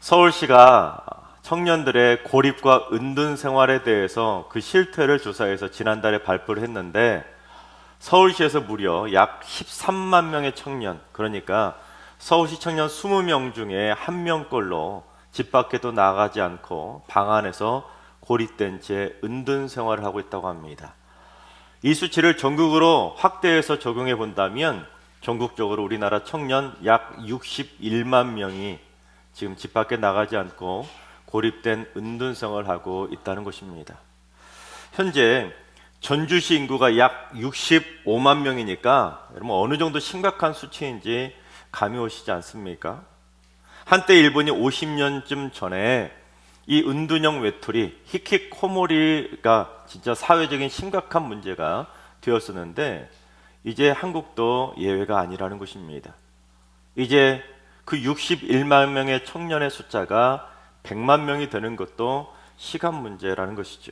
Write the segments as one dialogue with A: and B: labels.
A: 서울시가 청년들의 고립과 은둔 생활에 대해서 그 실태를 조사해서 지난달에 발표를 했는데, 서울시에서 무려 약 13만 명의 청년, 그러니까 서울시 청년 20명 중에 1명꼴로 집 밖에도 나가지 않고 방 안에서 고립된 채 은둔 생활을 하고 있다고 합니다. 이 수치를 전국으로 확대해서 적용해 본다면 전국적으로 우리나라 청년 약 61만 명이 지금 집 밖에 나가지 않고 고립된 은둔 생활을 하고 있다는 것입니다. 현재 전주시 인구가 약 65만 명이니까 여러분 어느 정도 심각한 수치인지 감이 오시지 않습니까? 한때 일본이 50년쯤 전에 이 은둔형 외톨이, 히키코모리가 진짜 사회적인 심각한 문제가 되었었는데, 이제 한국도 예외가 아니라는 것입니다. 이제 그 61만 명의 청년의 숫자가 100만 명이 되는 것도 시간 문제라는 것이죠.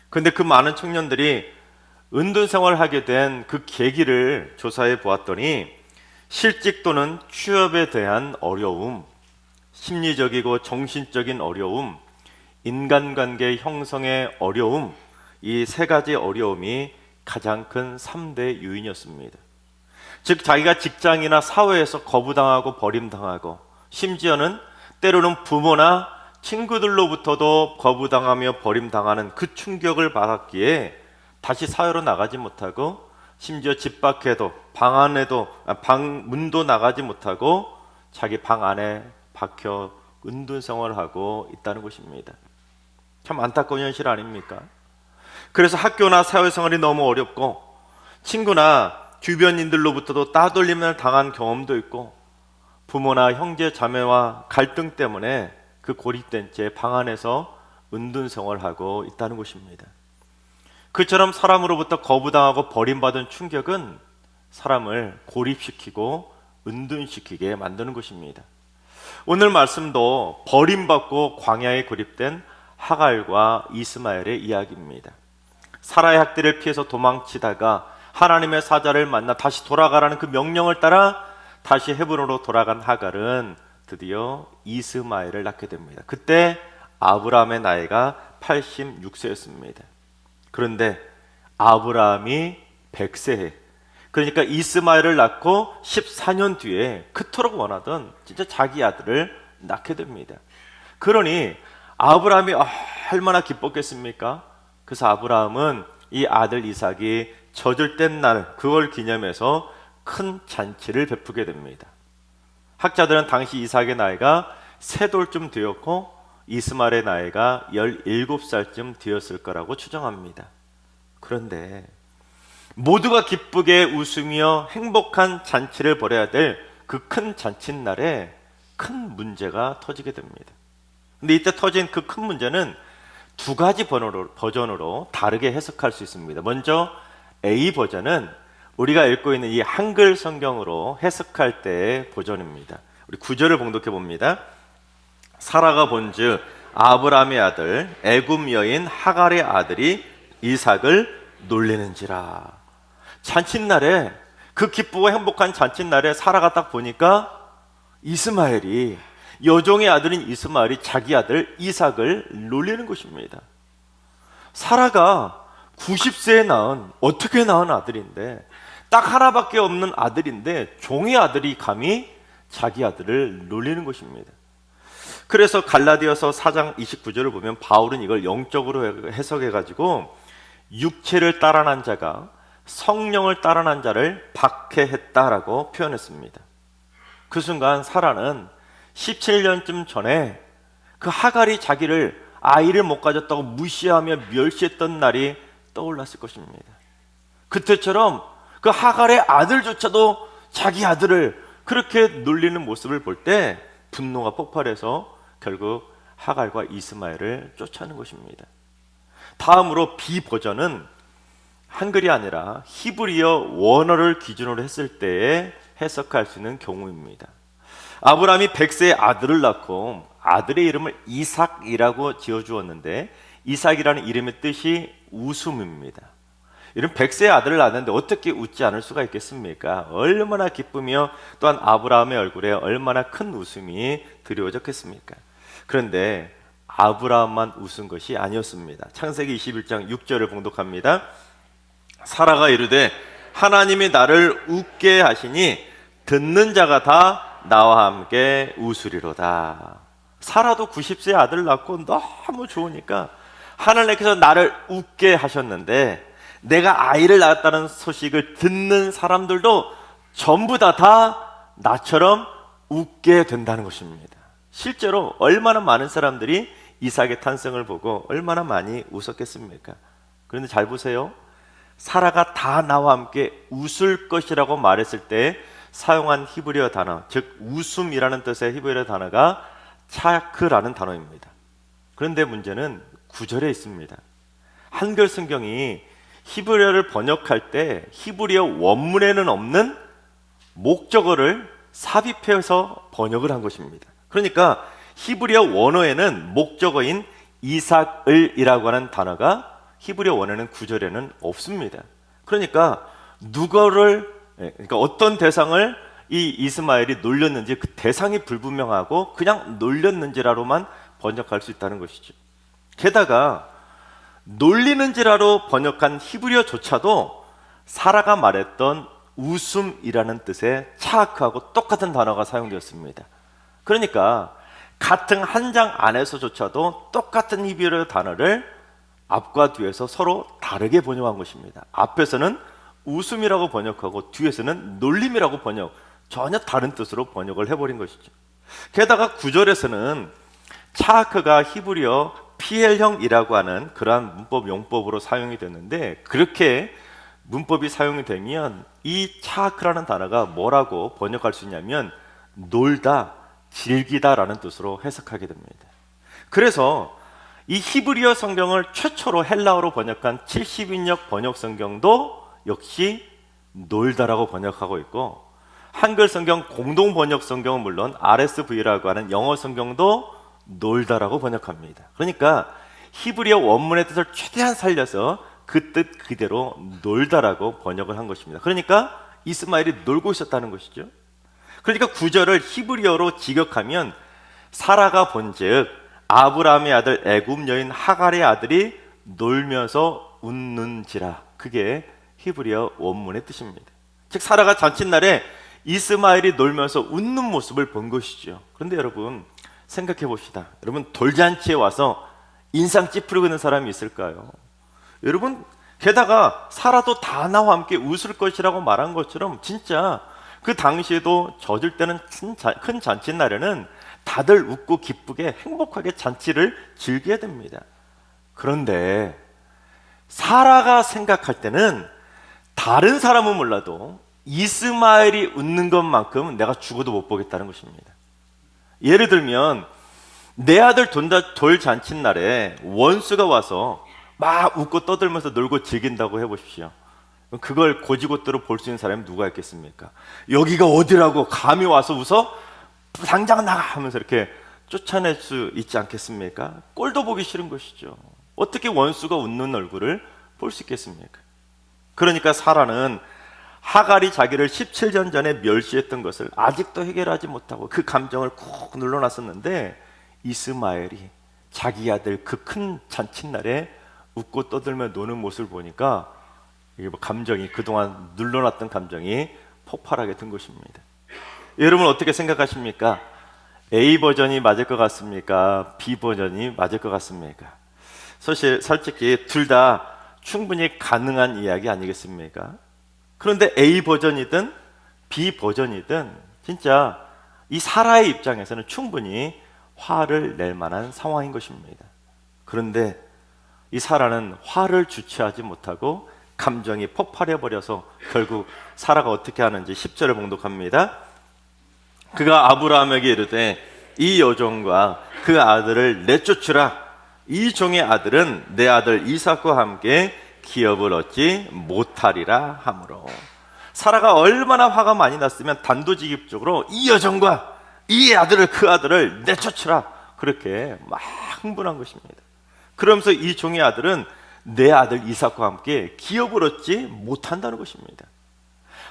A: 그런데 그 많은 청년들이 은둔 생활을 하게 된 그 계기를 조사해 보았더니, 실직 또는 취업에 대한 어려움, 심리적이고 정신적인 어려움, 인간관계 형성의 어려움, 이 세 가지 어려움이 가장 큰 3대 요인이었습니다. 즉 자기가 직장이나 사회에서 거부당하고 버림당하고, 심지어는 때로는 부모나 친구들로부터도 거부당하며 버림당하는 그 충격을 받았기에 다시 사회로 나가지 못하고, 심지어 집 밖에도 방 안에도 방 문도 나가지 못하고 자기 방 안에 박혀 은둔 생활을 하고 있다는 것입니다. 참 안타까운 현실 아닙니까? 그래서 학교나 사회생활이 너무 어렵고, 친구나 주변인들로부터도 따돌림을 당한 경험도 있고, 부모나 형제 자매와 갈등 때문에 그 고립된 채 방 안에서 은둔 생활을 하고 있다는 것입니다. 그처럼 사람으로부터 거부당하고 버림받은 충격은 사람을 고립시키고 은둔시키게 만드는 것입니다. 오늘 말씀도 버림받고 광야에 고립된 하갈과 이스마엘의 이야기입니다. 사라의 학대를 피해서 도망치다가 하나님의 사자를 만나 다시 돌아가라는 그 명령을 따라 다시 헤브론으로 돌아간 하갈은 드디어 이스마엘을 낳게 됩니다. 그때 아브라함의 나이가 86세였습니다. 그런데 아브라함이 100세에, 그러니까 이스마엘을 낳고 14년 뒤에 그토록 원하던 진짜 자기 아들을 낳게 됩니다. 그러니 아브라함이 얼마나 기뻤겠습니까? 그래서 아브라함은 이 아들 이삭이 젖을 뗀 날, 그걸 기념해서 큰 잔치를 베푸게 됩니다. 학자들은 당시 이삭의 나이가 3돌쯤 되었고 이스마엘의 나이가 17살쯤 되었을 거라고 추정합니다. 그런데 모두가 기쁘게 웃으며 행복한 잔치를 벌여야 될 그 큰 잔칫날에 큰 문제가 터지게 됩니다. 근데 이때 터진 그 큰 문제는 2가지 버전으로 다르게 해석할 수 있습니다. 먼저 A 버전은 우리가 읽고 있는 이 한글 성경으로 해석할 때의 버전입니다. 우리 9절을 봉독해 봅니다. 사라가 본즉 아브라함의 아들 애굽 여인 하갈의 아들이 이삭을 놀리는지라. 잔칫날에, 그 기쁘고 행복한 잔칫날에 사라가 딱 보니까 이스마엘이, 여종의 아들인 이스마엘이 자기 아들 이삭을 놀리는 것입니다. 사라가 90세에 낳은, 어떻게 낳은 아들인데, 딱 하나밖에 없는 아들인데 종의 아들이 감히 자기 아들을 놀리는 것입니다. 그래서 갈라디아서 4장 29절을 보면 바울은 이걸 영적으로 해석해가지고 육체를 따라 난 자가 성령을 따라 난 자를 박해했다라고 표현했습니다. 그 순간 사라는 17년쯤 전에 그 하갈이 자기를, 아이를 못 가졌다고 무시하며 멸시했던 날이 떠올랐을 것입니다. 그때처럼 그 하갈의 아들조차도 자기 아들을 그렇게 놀리는 모습을 볼 때 분노가 폭발해서 결국 하갈과 이스마엘을 쫓아내는 것입니다. 다음으로 B 버전은 한글이 아니라 히브리어 원어를 기준으로 했을 때에 해석할 수 있는 경우입니다. 아브라함이 100세의 아들을 낳고 아들의 이름을 이삭이라고 지어주었는데, 이삭이라는 이름의 뜻이 웃음입니다. 이런 100세의 아들을 낳았는데 어떻게 웃지 않을 수가 있겠습니까? 얼마나 기쁘며 또한 아브라함의 얼굴에 얼마나 큰 웃음이 드리워졌겠습니까? 그런데 아브라함만 웃은 것이 아니었습니다. 창세기 21장 6절을 봉독합니다. 사라가 이르되 하나님이 나를 웃게 하시니 듣는 자가 다 나와 함께 웃으리로다. 사라도 90세 아들 낳고 너무 좋으니까 하나님께서 나를 웃게 하셨는데, 내가 아이를 낳았다는 소식을 듣는 사람들도 전부 다 나처럼 웃게 된다는 것입니다. 실제로 얼마나 많은 사람들이 이삭의 탄생을 보고 얼마나 많이 웃었겠습니까? 그런데 잘 보세요. 사라가 다 나와 함께 웃을 것이라고 말했을 때 사용한 히브리어 단어, 즉 웃음이라는 뜻의 히브리어 단어가 차크라는 단어입니다. 그런데 문제는 9절에 있습니다. 한글 성경이 히브리어를 번역할 때 히브리어 원문에는 없는 목적어를 삽입해서 번역을 한 것입니다. 그러니까 히브리어 원어에는 목적어인 이삭을이라고 하는 단어가 히브리어 원어는 9절에는 없습니다. 그러니까 그러니까 어떤 대상을 이 이스마엘이 놀렸는지 그 대상이 불분명하고 그냥 놀렸는지라로만 번역할 수 있다는 것이죠. 게다가 놀리는지라로 번역한 히브리어조차도 사라가 말했던 웃음이라는 뜻의 차크하고 똑같은 단어가 사용되었습니다. 그러니까 같은 한 장 안에서조차도 똑같은 히브리어 단어를 앞과 뒤에서 서로 다르게 번역한 것입니다. 앞에서는 웃음이라고 번역하고 뒤에서는 놀림이라고 전혀 다른 뜻으로 번역을 해버린 것이죠. 게다가 9절에서는 차크가 히브리어 PL형이라고 하는 그러한 문법 용법으로 사용이 됐는데, 그렇게 문법이 사용이 되면 이 차크라는 단어가 뭐라고 번역할 수 있냐면 놀다, 즐기다라는 뜻으로 해석하게 됩니다. 그래서 이 히브리어 성경을 최초로 헬라어로 번역한 70인역 번역 성경도 역시 놀다라고 번역하고 있고, 한글 성경 공동 번역 성경은 물론 RSV라고 하는 영어 성경도 놀다라고 번역합니다. 그러니까 히브리어 원문의 뜻을 최대한 살려서 그 뜻 그대로 놀다라고 번역을 한 것입니다. 그러니까 이스마엘이 놀고 있었다는 것이죠. 그러니까 9절을 히브리어로 직역하면 사라가 본즉 아브라함의 아들 애굽 여인 하갈의 아들이 놀면서 웃는지라. 그게 히브리어 원문의 뜻입니다. 즉 사라가 잔칫날에 이스마엘이 놀면서 웃는 모습을 본 것이죠. 그런데 여러분 생각해 봅시다. 여러분 돌잔치에 와서 인상 찌푸리고 있는 사람이 있을까요? 여러분 게다가 사라도 다 나와 함께 웃을 것이라고 말한 것처럼 진짜 그 당시에도 젖을 때는 큰 잔칫날에는 다들 웃고 기쁘게 행복하게 잔치를 즐겨야 됩니다. 그런데 사라가 생각할 때는 다른 사람은 몰라도 이스마엘이 웃는 것만큼 내가 죽어도 못 보겠다는 것입니다. 예를 들면 내 아들 돌 잔칫날에 원수가 와서 막 웃고 떠들면서 놀고 즐긴다고 해보십시오. 그걸 고지고대로 볼 수 있는 사람이 누가 있겠습니까? 여기가 어디라고 감히 와서 웃어? 당장 나가 하면서 이렇게 쫓아낼 수 있지 않겠습니까? 꼴도 보기 싫은 것이죠. 어떻게 원수가 웃는 얼굴을 볼 수 있겠습니까? 그러니까 사라는 하갈이 자기를 17년 전에 멸시했던 것을 아직도 해결하지 못하고 그 감정을 콕 눌러놨었는데, 이스마엘이 자기 아들 그 큰 잔칫날에 웃고 떠들며 노는 모습을 보니까 이게 감정이, 그동안 눌러놨던 감정이 폭발하게 된 것입니다. 여러분 어떻게 생각하십니까? A 버전이 맞을 것 같습니까? B 버전이 맞을 것 같습니까? 솔직히 둘 다 충분히 가능한 이야기 아니겠습니까? 그런데 A 버전이든 B 버전이든 진짜 이 사라의 입장에서는 충분히 화를 낼 만한 상황인 것입니다. 그런데 이 사라는 화를 주체하지 못하고 감정이 폭발해버려서 결국 사라가 어떻게 하는지 10절을 봉독합니다. 그가 아브라함에게 이르되 이 여종과 그 아들을 내쫓으라. 이 종의 아들은 내 아들 이삭과 함께 기업을 얻지 못하리라 하므로. 사라가 얼마나 화가 많이 났으면 단도직입적으로 이 여종과 이 아들을, 그 아들을 내쫓으라, 그렇게 막 흥분한 것입니다. 그러면서 이 종의 아들은 내 아들 이삭과 함께 기업을 얻지 못한다는 것입니다.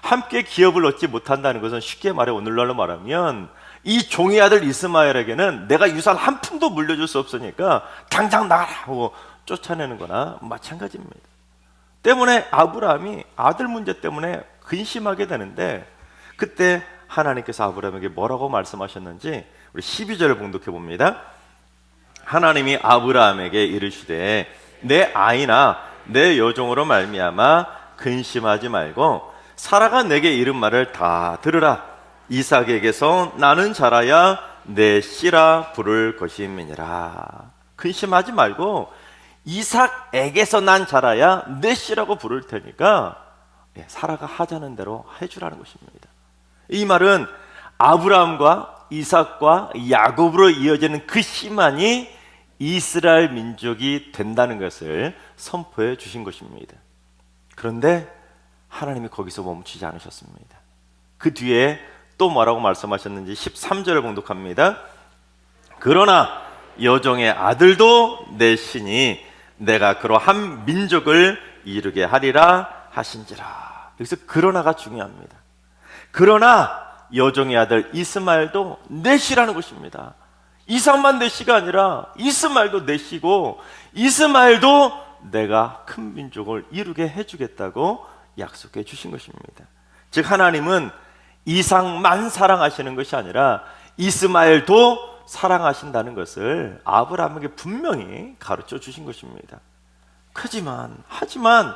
A: 함께 기업을 얻지 못한다는 것은 쉽게 말해 오늘날로 말하면 이 종의 아들 이스마엘에게는 내가 유산 한 푼도 물려줄 수 없으니까 당장 나가라 하고 쫓아내는 거나 마찬가지입니다. 때문에 아브라함이 아들 문제 때문에 근심하게 되는데, 그때 하나님께서 아브라함에게 뭐라고 말씀하셨는지 우리 12절을 봉독해 봅니다. 하나님이 아브라함에게 이르시되 내 아이나 내 여종으로 말미암아 근심하지 말고 사라가 내게 이른 말을 다 들으라. 이삭에게서 나는 자라야 내 씨라 부를 것임이니라. 근심하지 말고 이삭에게서 난 자라야 내 씨라고 부를 테니까 사라가 하자는 대로 해주라는 것입니다. 이 말은 아브라함과 이삭과 야곱으로 이어지는 그 씨만이 이스라엘 민족이 된다는 것을 선포해 주신 것입니다. 그런데 하나님이 거기서 멈추지 않으셨습니다. 그 뒤에 또 뭐라고 말씀하셨는지 13절을 봉독합니다. 그러나 여종의 아들도 내 신이 내가 그로 한 민족을 이루게 하리라 하신지라. 여기서 그러나가 중요합니다. 그러나 여종의 아들 이스마엘도 내 씨라는 것입니다. 이삭만 내 씨가 아니라 이스마엘도 내 씨고, 이스마엘도 내가 큰 민족을 이루게 해주겠다고 약속해 주신 것입니다. 즉 하나님은 이삭만 사랑하시는 것이 아니라 이스마엘도 사랑하신다는 것을 아브라함에게 분명히 가르쳐 주신 것입니다. 하지만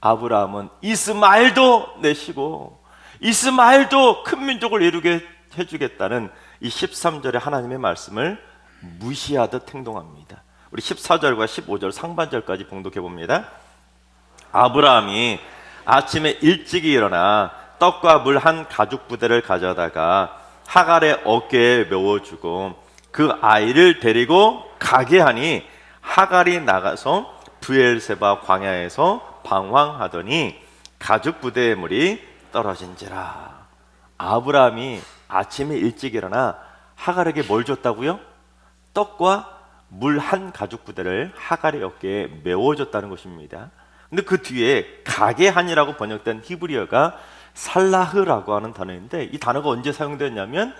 A: 아브라함은 이스마엘도 내시고 이스마엘도 큰 민족을 이루게 해주겠다는 이 13절의 하나님의 말씀을 무시하듯 행동합니다. 우리 14절과 15절 상반절까지 봉독해 봅니다. 아브라함이 아침에 일찍이 일어나 떡과 물 한 가죽 부대를 가져다가 하갈의 어깨에 메워주고 그 아이를 데리고 가게 하니 하갈이 나가서 브엘세바 광야에서 방황하더니 가죽 부대의 물이 떨어진지라. 아브라함이 아침에 일찍 일어나 하갈에게 뭘 줬다고요? 떡과 물 한 가죽 부대를 하갈의 어깨에 메워줬다는 것입니다. 근데 그 뒤에 가게 한이라고 번역된 히브리어가 살라흐라고 하는 단어인데, 이 단어가 언제 사용되었냐면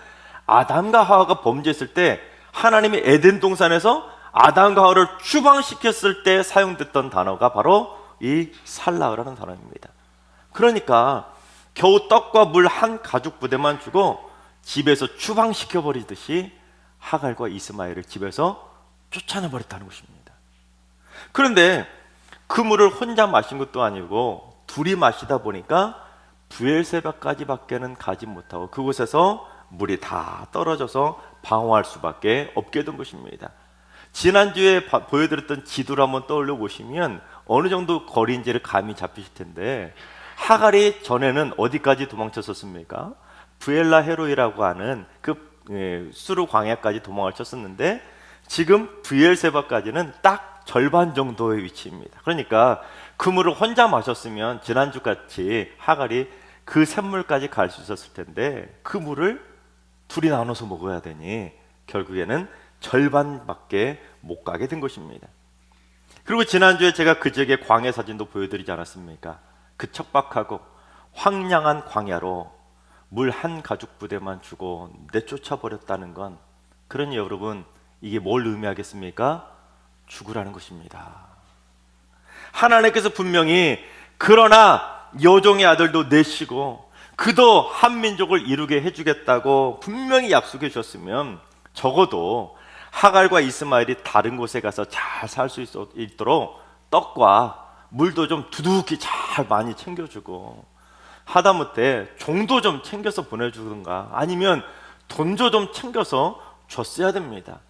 A: 아담과 하와가 범죄했을 때 하나님이 에덴 동산에서 아담과 하와를 추방시켰을 때 사용됐던 단어가 바로 이 살라흐라는 단어입니다. 그러니까 겨우 떡과 물 한 가죽 부대만 주고 집에서 추방시켜버리듯이 하갈과 이스마엘을 집에서 쫓아내버렸다는 것입니다. 그런데 그 물을 혼자 마신 것도 아니고 둘이 마시다 보니까 브엘세바까지밖에는 가지 못하고 그곳에서 물이 다 떨어져서 방황할 수밖에 없게 된 것입니다. 지난주에 보여드렸던 지도를 한번 떠올려 보시면 어느 정도 거리인지를 감이 잡히실 텐데, 하갈이 전에는 어디까지 도망쳤었습니까? 브엘라 헤로이라고 하는 그 수르 광야까지 도망을 쳤었는데, 지금 브엘세바까지는 딱 절반 정도의 위치입니다. 그러니까 그 물을 혼자 마셨으면 지난주같이 하갈이 그 샘물까지 갈 수 있었을 텐데, 그 물을 둘이 나눠서 먹어야 되니 결국에는 절반밖에 못 가게 된 것입니다. 그리고 지난주에 제가 그 지역의 광야 사진도 보여드리지 않았습니까? 그 척박하고 황량한 광야로 물 한 가죽 부대만 주고 내쫓아 버렸다는 건, 그러니 여러분 이게 뭘 의미하겠습니까? 죽으라는 것입니다. 하나님께서 분명히 그러나 여종의 아들도 내시고 그도 한 민족을 이루게 해주겠다고 분명히 약속해 주셨으면 적어도 하갈과 이스마엘이 다른 곳에 가서 잘 살 수 있도록 떡과 물도 좀 두둑히 잘 많이 챙겨주고, 하다못해 종도 좀 챙겨서 보내주든가 아니면 돈도 좀 챙겨서 줬어야 됩니다.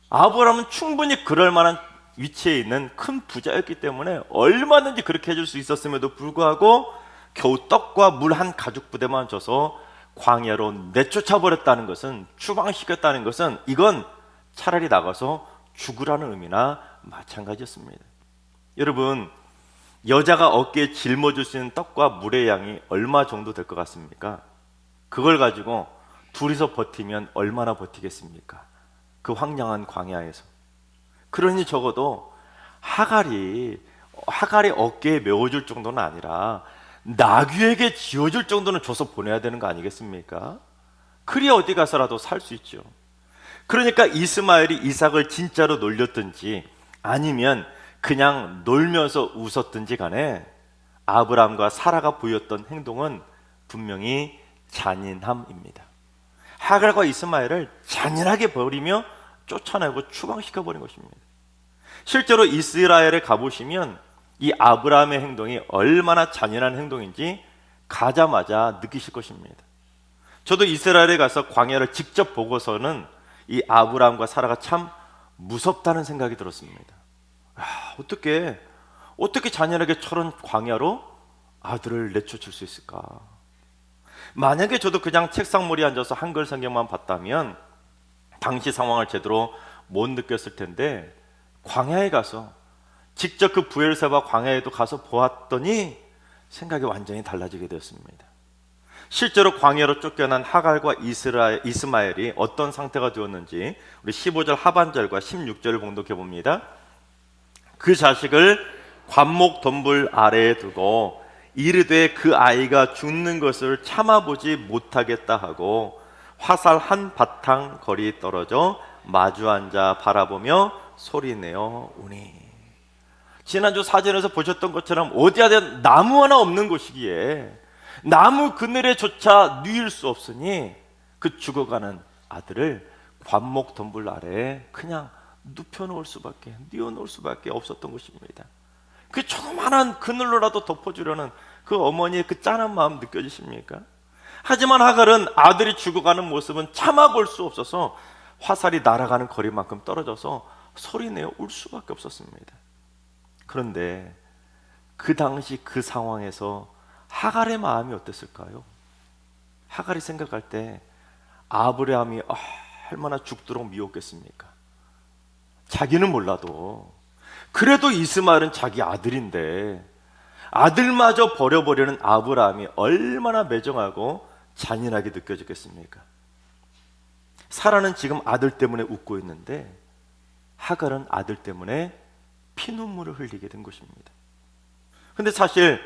A: 아브라함은 충분히 그럴 만한 위치에 있는 큰 부자였기 때문에 얼마든지 그렇게 해줄 수 있었음에도 불구하고 겨우 떡과 물 한 가죽 부대만 줘서 광야로 내쫓아 버렸다는 것은, 추방시켰다는 것은, 이건 차라리 나가서 죽으라는 의미나 마찬가지였습니다. 여러분, 여자가 어깨에 짊어질 수 있는 떡과 물의 양이 얼마 정도 될 것 같습니까? 그걸 가지고 둘이서 버티면 얼마나 버티겠습니까? 그 황량한 광야에서. 그러니 적어도 하갈이 어깨에 메워줄 정도는 아니라 나귀에게 지어줄 정도는 줘서 보내야 되는 거 아니겠습니까? 그리 어디 가서라도 살 수 있죠. 그러니까 이스마엘이 이삭을 진짜로 놀렸든지 아니면 그냥 놀면서 웃었든지 간에 아브라함과 사라가 보였던 행동은 분명히 잔인함입니다. 하갈과 이스마엘을 잔인하게 버리며 쫓아내고 추방시켜버린 것입니다. 실제로 이스라엘에 가보시면 이 아브라함의 행동이 얼마나 잔인한 행동인지 가자마자 느끼실 것입니다. 저도 이스라엘에 가서 광야를 직접 보고서는 이 아브라함과 사라가 참 무섭다는 생각이 들었습니다. 어떻게 잔인하게 저런 광야로 아들을 내쫓을 수 있을까? 만약에 저도 그냥 책상머리에 앉아서 한글 성경만 봤다면 당시 상황을 제대로 못 느꼈을 텐데, 광야에 가서 직접 그 브엘세바 광야에도 가서 보았더니 생각이 완전히 달라지게 되었습니다. 실제로 광야로 쫓겨난 하갈과 이스마엘이 어떤 상태가 되었는지 우리 15절 하반절과 16절을 봉독해 봅니다. 그 자식을 관목 덤불 아래에 두고 이르되 그 아이가 죽는 것을 참아보지 못하겠다 하고 화살 한 바탕 거리 떨어져 마주 앉아 바라보며 소리내어 우니. 지난주 사진에서 보셨던 것처럼 어디하든 나무 하나 없는 곳이기에 나무 그늘에조차 누일 수 없으니 그 죽어가는 아들을 관목 덤불 아래에 그냥 눕혀놓을 수밖에, 뉘어놓을 수밖에 없었던 것입니다. 그 조그만한 그늘로라도 덮어주려는 그 어머니의 그 짠한 마음 느껴지십니까? 하지만 하갈은 아들이 죽어가는 모습은 참아볼 수 없어서 화살이 날아가는 거리만큼 떨어져서 소리내어 울 수밖에 없었습니다. 그런데 그 당시 그 상황에서 하갈의 마음이 어땠을까요? 하갈이 생각할 때 아브라함이 얼마나 죽도록 미웠겠습니까? 자기는 몰라도 그래도 이스마엘은 자기 아들인데 아들마저 버려버리는 아브라함이 얼마나 매정하고 잔인하게 느껴졌겠습니까? 사라는 지금 아들 때문에 웃고 있는데 하갈은 아들 때문에 피눈물을 흘리게 된 것입니다. 근데 사실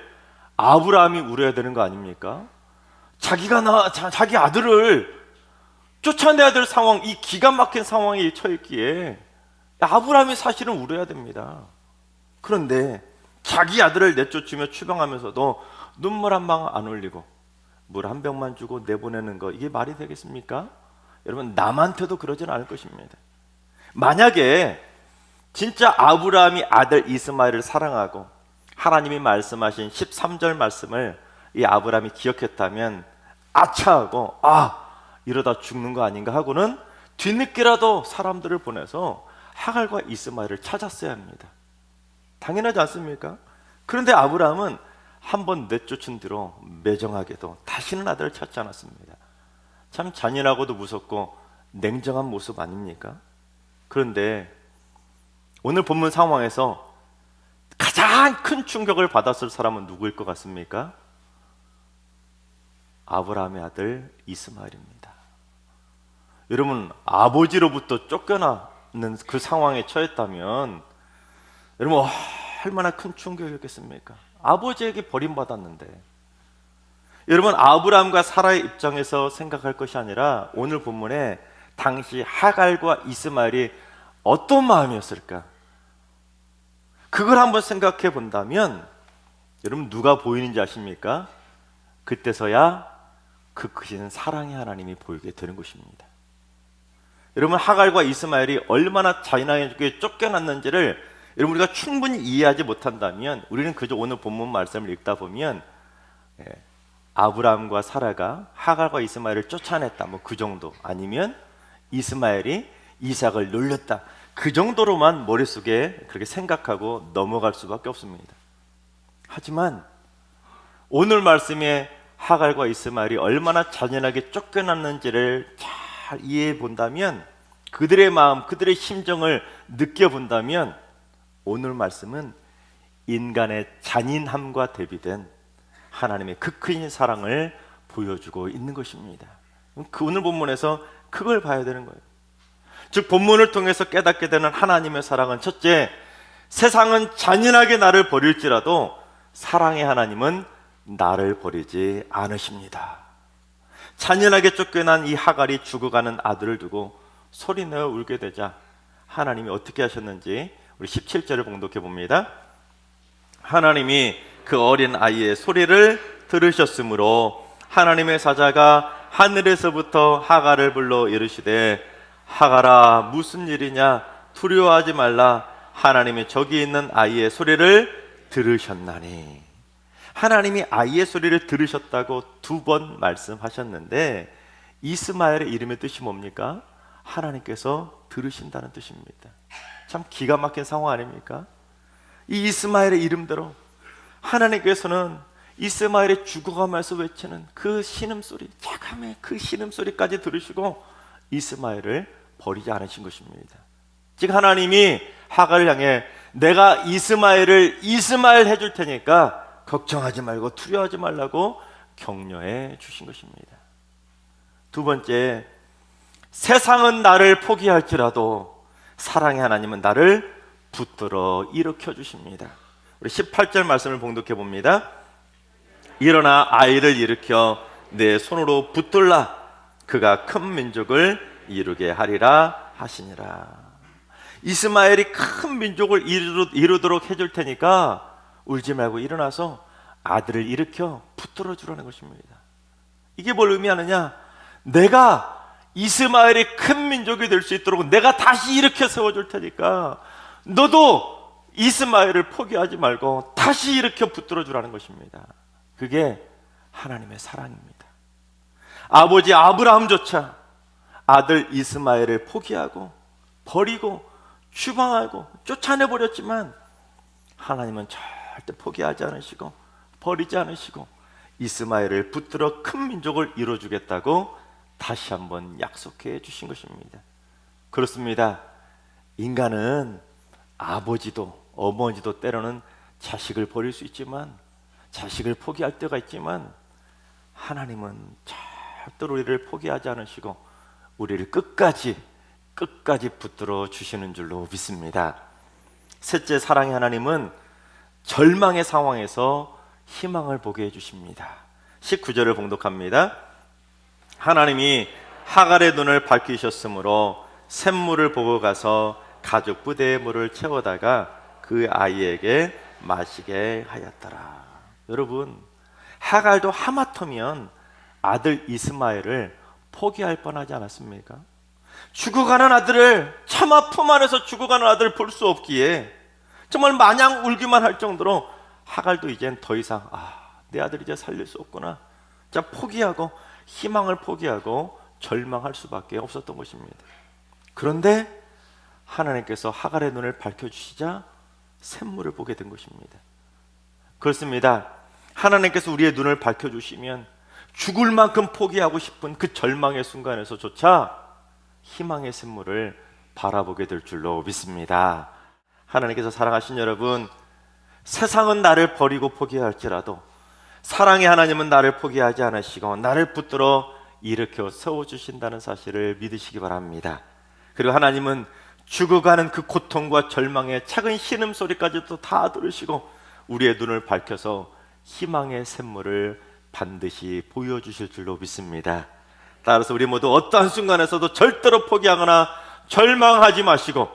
A: 아브라함이 울어야 되는 거 아닙니까? 자기 아들을 쫓아내야 될 상황, 이 기가 막힌 상황에 처했기에 아브라함이 사실은 울어야 됩니다. 그런데 자기 아들을 내쫓으며 추방하면서도 눈물 한 방 안 흘리고 물 한 병만 주고 내보내는 거, 이게 말이 되겠습니까? 여러분, 남한테도 그러진 않을 것입니다. 만약에 진짜 아브라함이 아들 이스마엘을 사랑하고 하나님이 말씀하신 13절 말씀을 이 아브라함이 기억했다면 아차하고 이러다 죽는 거 아닌가 하고는 뒤늦게라도 사람들을 보내서 하갈과 이스마엘을 찾았어야 합니다. 당연하지 않습니까? 그런데 아브라함은 한번 내쫓은 뒤로 매정하게도 다시는 아들을 찾지 않았습니다. 참 잔인하고도 무섭고 냉정한 모습 아닙니까? 그런데 오늘 본문 상황에서 가장 큰 충격을 받았을 사람은 누구일 것 같습니까? 아브라함의 아들 이스마엘입니다. 여러분, 아버지로부터 쫓겨나는 그 상황에 처했다면 여러분 얼마나 큰 충격이었겠습니까? 아버지에게 버림받았는데. 여러분, 아브라함과 사라의 입장에서 생각할 것이 아니라 오늘 본문에 당시 하갈과 이스마엘이 어떤 마음이었을까? 그걸 한번 생각해 본다면 여러분, 누가 보이는지 아십니까? 그때서야 그 크신 사랑의 하나님이 보이게 되는 것입니다. 여러분, 하갈과 이스마엘이 얼마나 잔인하게 쫓겨났는지를 여러분 우리가 충분히 이해하지 못한다면 우리는 그저 오늘 본문 말씀을 읽다 보면 아브라함과 사라가 하갈과 이스마엘을 쫓아냈다, 뭐 그 정도, 아니면 이스마엘이 이삭을 놀렸다, 그 정도로만 머릿속에 그렇게 생각하고 넘어갈 수밖에 없습니다. 하지만 오늘 말씀에 하갈과 이스마엘이 얼마나 잔인하게 쫓겨났는지를 잘 이해해 본다면, 그들의 마음, 그들의 심정을 느껴본다면 오늘 말씀은 인간의 잔인함과 대비된 하나님의 큰 사랑을 보여주고 있는 것입니다. 그 오늘 본문에서 그걸 봐야 되는 거예요. 즉, 본문을 통해서 깨닫게 되는 하나님의 사랑은 첫째, 세상은 잔인하게 나를 버릴지라도 사랑의 하나님은 나를 버리지 않으십니다. 잔인하게 쫓겨난 이 하갈이 죽어가는 아들을 두고 소리내어 울게 되자 하나님이 어떻게 하셨는지 우리 17절을 봉독해 봅니다. 하나님이 그 어린 아이의 소리를 들으셨으므로 하나님의 사자가 하늘에서부터 하갈을 불러 이르시되 하갈아 무슨 일이냐 두려워하지 말라 하나님이 저기 있는 아이의 소리를 들으셨나니. 하나님이 아이의 소리를 들으셨다고 2번 말씀하셨는데 이스마엘의 이름의 뜻이 뭡니까? 하나님께서 들으신다는 뜻입니다. 참 기가 막힌 상황 아닙니까? 이 이스마엘의 이름대로 하나님께서는 이스마엘이 죽어가면서 외치는 그 신음소리, 자감의 그 신음소리까지 들으시고 이스마엘을 버리지 않으신 것입니다. 즉 하나님이 하갈을 향해 내가 이스마엘을 이스마엘 해줄 테니까 걱정하지 말고 두려워하지 말라고 격려해 주신 것입니다. 2번째, 세상은 나를 포기할지라도 사랑의 하나님은 나를 붙들어 일으켜 주십니다. 우리 18절 말씀을 봉독해 봅니다. 일어나 아이를 일으켜 내 손으로 붙들라 그가 큰 민족을 이루게 하리라 하시니라. 이스마엘이 큰 민족을 이루도록 해줄 테니까 울지 말고 일어나서 아들을 일으켜 붙들어 주라는 것입니다. 이게 뭘 의미하느냐? 내가 이스마엘이 큰 민족이 될 수 있도록 내가 다시 일으켜 세워줄 테니까 너도 이스마엘을 포기하지 말고 다시 일으켜 붙들어 주라는 것입니다. 그게 하나님의 사랑입니다. 아버지 아브라함조차 아들 이스마엘을 포기하고 버리고 추방하고 쫓아내버렸지만 하나님은 절대 포기하지 않으시고 버리지 않으시고 이스마엘을 붙들어 큰 민족을 이루어주겠다고 다시 한번 약속해 주신 것입니다. 그렇습니다. 인간은 아버지도 어머니도 때로는 자식을 버릴 수 있지만 자식을 포기할 때가 있지만 하나님은 절대로 우리를 포기하지 않으시고 우리를 끝까지 붙들어 주시는 줄로 믿습니다. 셋째, 사랑의 하나님은 절망의 상황에서 희망을 보게 해주십니다. 19절을 봉독합니다. 하나님이 하갈의 눈을 밝히셨으므로 샘물을 보고 가서 가죽 부대에 물을 채워다가 그 아이에게 마시게 하였더라. 여러분, 하갈도 하마터면 아들 이스마엘을 포기할 뻔하지 않았습니까? 죽어가는 아들을, 차마 품 안에서 죽어가는 아들을 볼 수 없기에 정말 마냥 울기만 할 정도로 하갈도 이젠 더 이상 내 아들 이제 살릴 수 없구나, 자 포기하고 희망을 포기하고 절망할 수밖에 없었던 것입니다. 그런데 하나님께서 하갈의 눈을 밝혀주시자 샘물을 보게 된 것입니다. 그렇습니다. 하나님께서 우리의 눈을 밝혀주시면 죽을 만큼 포기하고 싶은 그 절망의 순간에서조차 희망의 샘물을 바라보게 될 줄로 믿습니다. 하나님께서 사랑하신 여러분, 세상은 나를 버리고 포기할지라도 사랑의 하나님은 나를 포기하지 않으시고 나를 붙들어 일으켜 세워주신다는 사실을 믿으시기 바랍니다. 그리고 하나님은 죽어가는 그 고통과 절망의 작은 신음소리까지도 다 들으시고 우리의 눈을 밝혀서 희망의 샘물을 반드시 보여주실 줄로 믿습니다. 따라서 우리 모두 어떠한 순간에서도 절대로 포기하거나 절망하지 마시고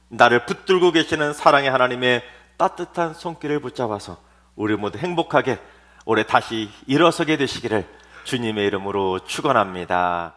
A: 나를 붙들고 계시는 사랑의 하나님의 따뜻한 손길을 붙잡아서 우리 모두 행복하게 올해 다시 일어서게 되시기를 주님의 이름으로 축원합니다.